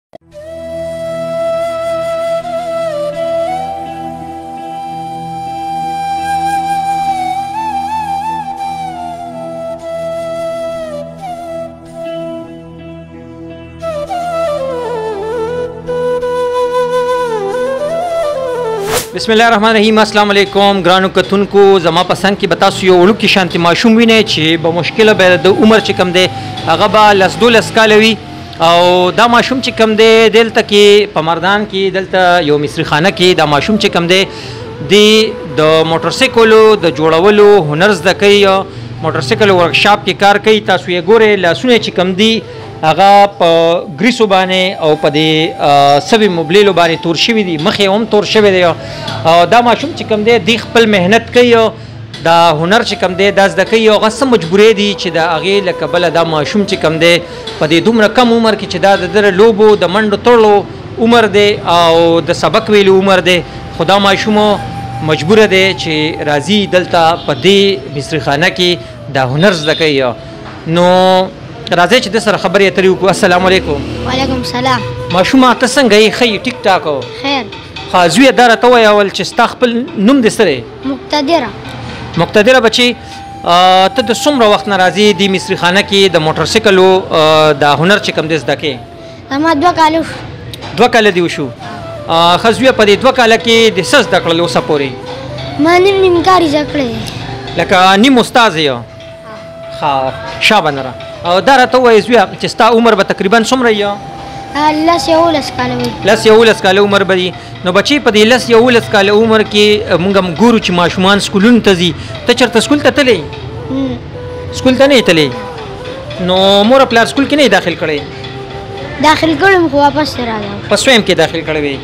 बिस्मिल्लाहिर्रहमानिर्रहीम। अस्सलाम वालेकुम ग्रानू कतुनको जमा पसंद की बतासु यो वړو کې شانتي ماشوم ویني چې به مشکله به د عمر چې کم دی هغه به لس 12 کاله وي او دا ماشوم چې کم دی دلته کې په مردان کې دلته یو مصری خانه کې دا ماشوم چې کم دی د موټرسایکلو د جوړولو هنر زده کوي، موټرسایکل ورکشاپ کې کار کوي. تاسو یې ګورئ لاسونه چې کم دی هغه په ګریسو باندې او په دې سوي موبلیلو باندې تور شوي دي، مخ یې هم تور شوی دی. دا ماشوم چې کم دی دی خپل مهنت کوي، دا هنر چې کم دی دا زده کوي. هغه څه مجبورې دي چې د هغې له کبله دا ماشوم چې کم دی په دې دومره کم عمر کې چې دا د ده لوبو د منډو تړلو عمر دی او د سبق ویلو عمر دی، خو دا ماشوم مجبوره دی چې راځي دلته په دې مصری خانه کې دا هنر زده کوي. نو راځئ چې د سره خبرې اترې وکړو. السلام علیکم. وعلیکم السلام. ماشومه ته څنګه یې ښه ټیک ټاک و؟ خیر. ښه زویه دا راته ووایه اول چې ستا خپل نوم دې څه دی؟ مقتدره. مقتدره بچې، ته د څومره وخت نه راځې دې مصری خانه کې د موټرسایکلو دا هنر چې کوم دی زده کوې؟ زما 2 کاله وشو. 2 کاله دې وشو. ښه زویه په دې 2 کاله کې د څه زده کړل اوسه پورې؟ ما نیم کار زده کړی. لکه نیم استاد یې؟ ښه شابه نره. او دا راته ووایه زویه چې ستا عمر به تقریبا څومره وي؟ 10-11 کاله وي. 10-11 کاله عمر به وي. نو بچې په دې 10-11 کاله عمر کې موږ هم ګورو چې ماشومان سکولونو ته ځي. ته چېرته سکول ته تللی؟ سکول ته نه یې تللی؟ نو مور پلار سکول کې نه یې داخل کړی؟ داخل کړم خو واپس راغلم. په سویم کې داخل کړی وی؟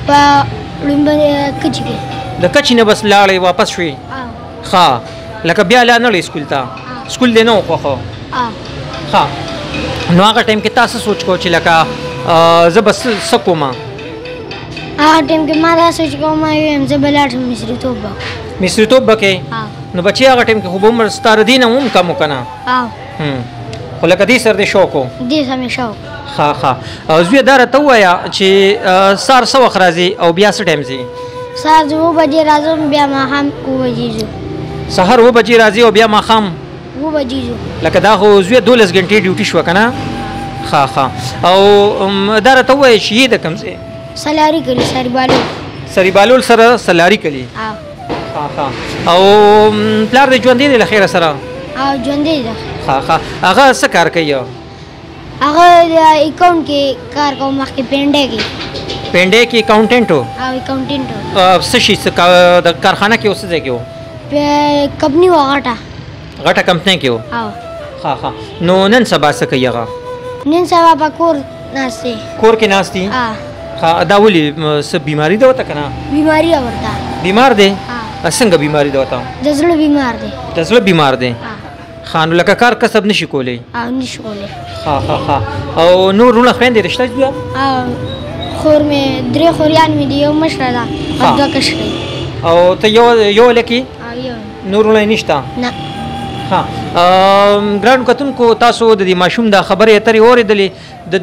په لومړي کچې کې. د کچې نه بس لاړې واپس شوې؟ ښه. لکه بیا لا نه لې سکول ته؟ سکول دې نه و خوښه؟ ښه. نو هغه ټایم کې تاسو سوچ کو چې لکه زه به څه کوم؟ هغه ټایم کې ما دا سوچ کوم چې زه به لاړ شم مصریتوب به. مصریتوب به کوې؟ نو بچې هغه ټایم کې خو به عمر ستا د دې نه هم کم و که نه؟ خو لکه دې سره دې شوق و؟ دې سره مې شوق. ښه ښه. زویه دا راته ووایه چې سهار څه وخت راځې او بیا څه ټایم ځې؟ سهار 2 بجې راځم بیا ماښام 2 بجې ځو. سهار 2 بجې راځې او بیا ماښام 2 بجې ځو. لکه دا خو زویه 12 غنټې ډیوټي شوه که نه؟ ښه. او دا راته ووایه چې یې د کوم ځای؟ سلاري کلي. سریبالول سره سلاري کلي. ښه. او پلار دې ژوندی دی له خیره سره؟ ژوندی دی. ښه. هغه څه کار کوي؟ هغه د اکاونټ کې کار کوم، مخکې پینډۍ کې. پینډۍ کې اکاونټنټ و؟ اکاونټنټ و. څه شي د کارخانه کې اوس ځای کې و؟ کمپنۍ وه غټه کمپنۍ کې و؟ ښه. نو نن سبا څه کوي هغه؟ نن سبا په کور ناست دی. کور کې ناست دی؟ ښه. دا ولې څه بیماري ده ورته که نه؟ بیماري ده ورته. بیمار دی؟ څنګه بیماري ده ورته؟ د زړه بیمار دی. د زړه بیمار دی؟ ښه. نو لکه کار کسب نشي کولی؟ نشي کولی. ښه. او نور وروڼه خویندې دې شته دي؟ خور مې 3 خوریان مې دي، یو مشره ده او 2 کشرې. او ته یو لکې؟ نور وروڼه یې نشته؟ نه. ها ګرانو کتونکو تاسو د دې ماشوم د خبرې اترې اورېدلې. د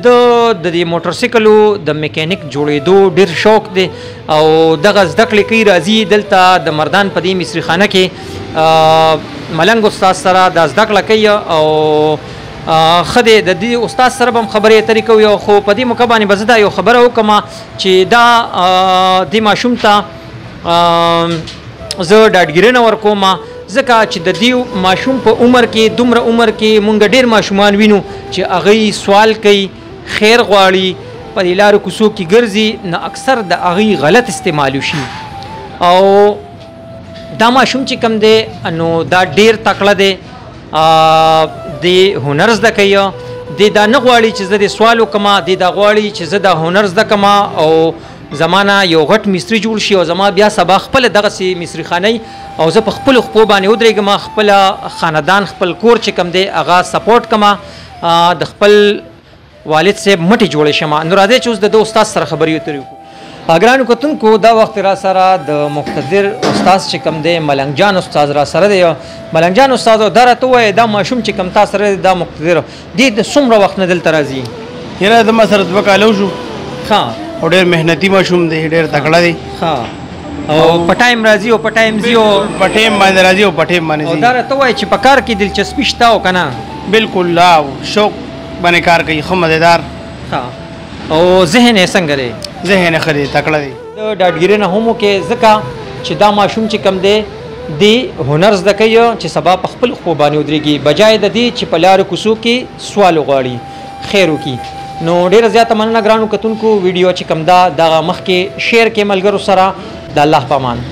دې موټرسایکلو د میکانیک جوړېدو ډېر شوق دی او دغه زده کړې کوي. راځي دلته د مردان په دې مصری خانه کې ملنګ استاد سره دا زده کړه کوي او ښه دی. د دې استاد سره به هم خبرې اترې کوي. خو په دې موقع باندې به زه دا یو خبره وکړم چې دا دې ماشوم ته زه ډاډګیرنه ورکوم، ځکه چې د دې ماشوم په عمر کې دومره عمر کې مونږ ډېر ماشومان وینو چې هغوی سوال کوي، خیر غواړي، په دې لارو کوڅو کې ګرځي، نه اکثر د هغوی غلط استعمال وشي. او دا ماشوم چې کوم دی نو دا ډېر تکړه دی، د هنر زده کوي. دی دا نه غواړي چې زه د سوال وکړم، دی دا غواړي چې زه د هنر زده کړم او زمانه یو غټ مصری جوړ شي او زما بیا سبا خپل دغسې مصری خانۍ او زه په خپلو خپو باندې ودرېږم، خپله خاندان خپل کور چې کوم دی هغه سپورټ کړم، د خپل والد صاحب مټې جوړې شم. نو راځئ چې اوس د ده استاد سره خبرې اترې وکړو. ګرانو کتونکو دا وخت را سره د مقتدر استاد چې کوم دی ملنګ جان استاد را سره دی. ملنګ جان استاد دا راته ووایه دا ماشوم چې کوم تا سره دی دا مقتدر دی د څومره وخت نه دلته راځي؟ یاره د ما سره 2 کاله شو ها او ډېر محنتي ماشوم دی ډېر تکړه دی ها او په ټایم راځي او په ټایم ځي او په ټیم باندې راځي او په ټیم باندې او ځي دا راته وایي چې په کار کې دلچسپي شته او که نه بالکل لا شوق باندې کار کوي ښه مزېدار ها او ذهن یې څنګه دی ذهن یې ښه دی تکړه دی د ډاډګیرۍ نه هم وکړې ځکه چې دا ماشوم چې کوم دی د هنر زده کوي چې سبا په خپل خو باندې ودرېږي بجای د دې چې په لارو کوڅو کې سوال وغواړي خیر وکړي نو ډېره زیاته مننه ګرانو کتونکو ویډیو چې کوم دا دغه مخکې شیر کې ملګرو سره د الله په امان